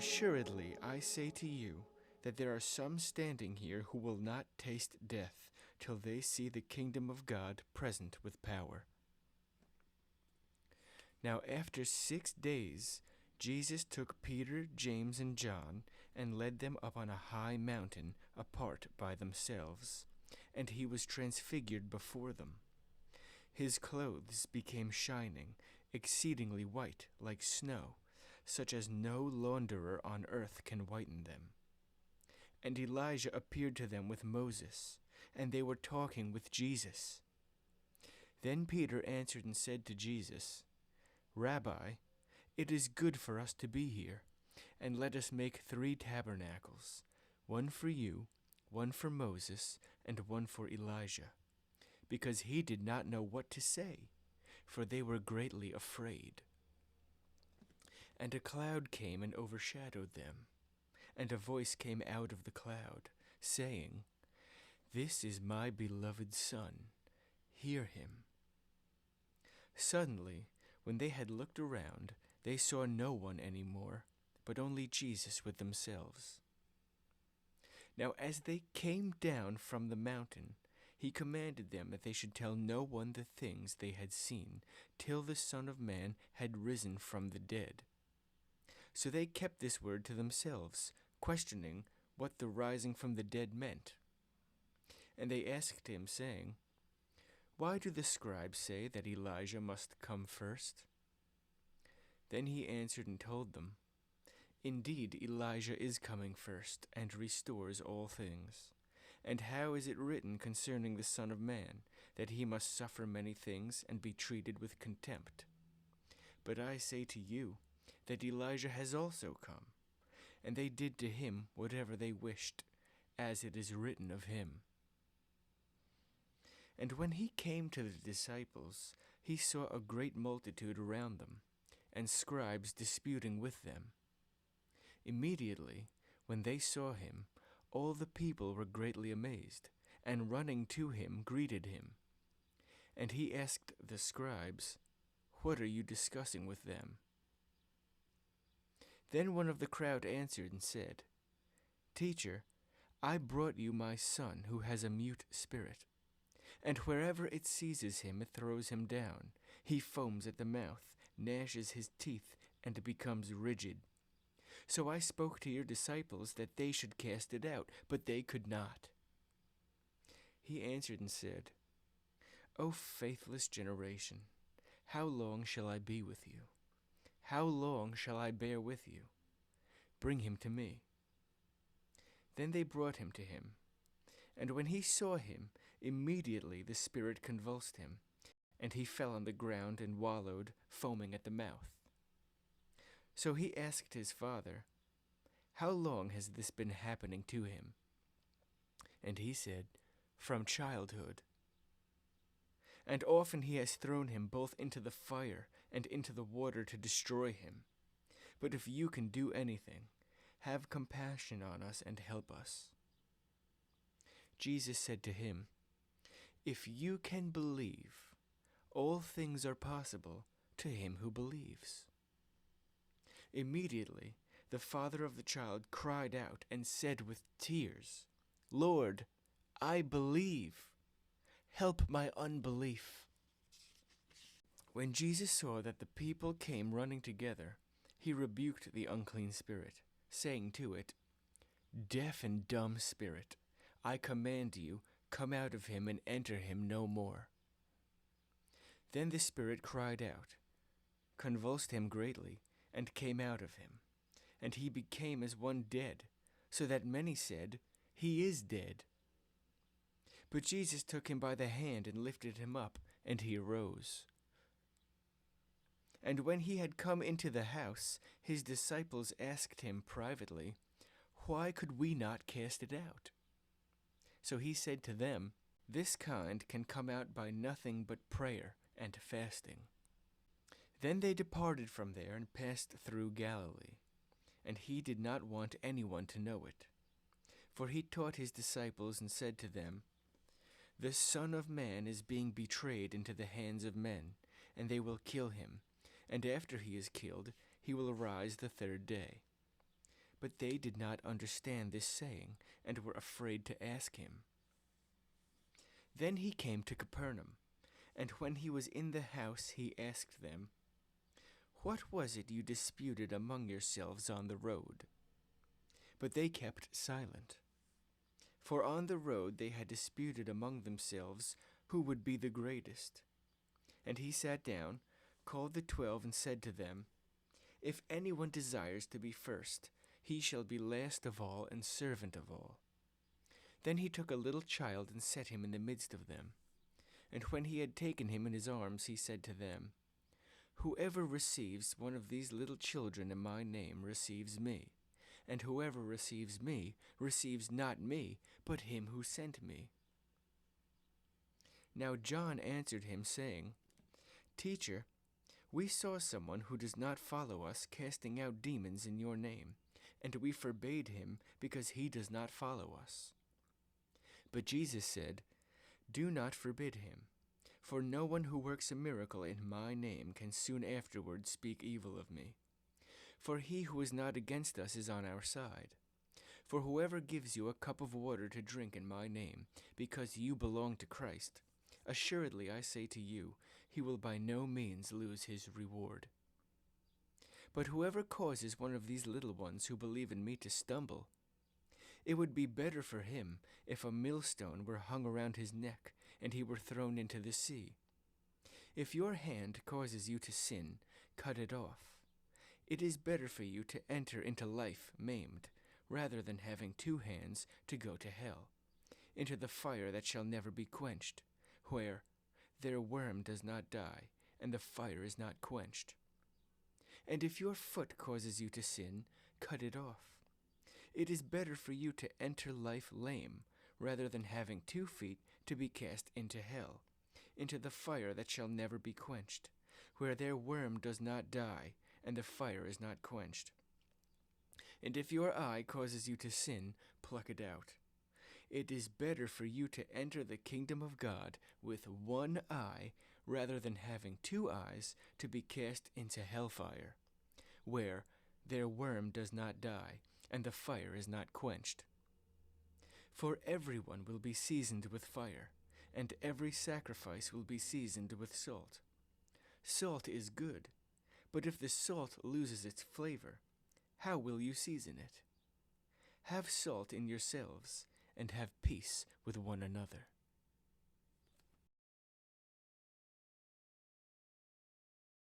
Assuredly, I say to you that there are some standing here who will not taste death till they see the kingdom of God present with power. Now after 6 days, Jesus took Peter, James, and John, and led them up on a high mountain apart by themselves, and he was transfigured before them. His clothes became shining, exceedingly white, like snow, such as no launderer on earth can whiten them. And Elijah appeared to them with Moses, and they were talking with Jesus. Then Peter answered and said to Jesus, Rabbi, it is good for us to be here, and let us make 3 tabernacles, one for you, one for Moses, and one for Elijah, because he did not know what to say, for they were greatly afraid. And a cloud came and overshadowed them, and a voice came out of the cloud, saying, This is my beloved Son, hear him. Suddenly, when they had looked around, they saw no one any more, but only Jesus with themselves. Now as they came down from the mountain, he commanded them that they should tell no one the things they had seen, till the Son of Man had risen from the dead. So they kept this word to themselves, questioning what the rising from the dead meant. And they asked him, saying, Why do the scribes say that Elijah must come first? Then he answered and told them, Indeed, Elijah is coming first, and restores all things. And how is it written concerning the Son of Man, that he must suffer many things and be treated with contempt? But I say to you, that Elijah has also come, and they did to him whatever they wished, as it is written of him. And when he came to the disciples, he saw a great multitude around them, and scribes disputing with them. Immediately, when they saw him, all the people were greatly amazed, and running to him greeted him. And he asked the scribes, What are you discussing with them? Then one of the crowd answered and said, Teacher, I brought you my son who has a mute spirit, and wherever it seizes him it throws him down. He foams at the mouth, gnashes his teeth, and becomes rigid. So I spoke to your disciples that they should cast it out, but they could not. He answered and said, O faithless generation, how long shall I be with you? How long shall I bear with you? Bring him to me. Then they brought him to him. And when he saw him, immediately the spirit convulsed him, and he fell on the ground and wallowed, foaming at the mouth. So he asked his father, How long has this been happening to him? And he said, From childhood. And often he has thrown him both into the fire and into the water to destroy him. But if you can do anything, have compassion on us and help us. Jesus said to him, If you can believe, all things are possible to him who believes. Immediately, the father of the child cried out and said with tears, Lord, I believe. Help my unbelief. When Jesus saw that the people came running together, he rebuked the unclean spirit, saying to it, Deaf and dumb spirit, I command you, come out of him and enter him no more. Then the spirit cried out, convulsed him greatly, and came out of him. And he became as one dead, so that many said, He is dead. But Jesus took him by the hand and lifted him up, and he arose. And when he had come into the house, his disciples asked him privately, Why could we not cast it out? So he said to them, This kind can come out by nothing but prayer and fasting. Then they departed from there and passed through Galilee, and he did not want anyone to know it. For he taught his disciples and said to them, The Son of Man is being betrayed into the hands of men, and they will kill him, and after he is killed, he will arise the 3rd day. But they did not understand this saying, and were afraid to ask him. Then he came to Capernaum, and when he was in the house he asked them, "What was it you disputed among yourselves on the road?" But they kept silent. For on the road they had disputed among themselves who would be the greatest. And he sat down, called the 12, and said to them, "If anyone desires to be first, he shall be last of all and servant of all." Then he took a little child and set him in the midst of them. And when he had taken him in his arms, he said to them, "Whoever receives one of these little children in my name receives me, and whoever receives me receives not me, but him who sent me." Now John answered him, saying, "Teacher, we saw someone who does not follow us casting out demons in your name, and we forbade him because he does not follow us." But Jesus said, "Do not forbid him, for no one who works a miracle in my name can soon afterward speak evil of me. For he who is not against us is on our side. For whoever gives you a cup of water to drink in my name, because you belong to Christ, assuredly I say to you, he will by no means lose his reward. But whoever causes one of these little ones who believe in me to stumble, it would be better for him if a millstone were hung around his neck and he were thrown into the sea. If your hand causes you to sin, cut it off. It is better for you to enter into life maimed, rather than having 2 hands to go to hell, into the fire that shall never be quenched, where their worm does not die, and the fire is not quenched. And if your foot causes you to sin, cut it off. It is better for you to enter life lame, rather than having 2 feet to be cast into hell, into the fire that shall never be quenched, where their worm does not die, and the fire is not quenched. And if your eye causes you to sin, pluck it out. It is better for you to enter the kingdom of God with 1 eye, rather than having 2 eyes to be cast into hellfire, where their worm does not die, and the fire is not quenched. For everyone will be seasoned with fire, and every sacrifice will be seasoned with salt. Salt is good, but if the salt loses its flavor, how will you season it? Have salt in yourselves, and have peace with one another."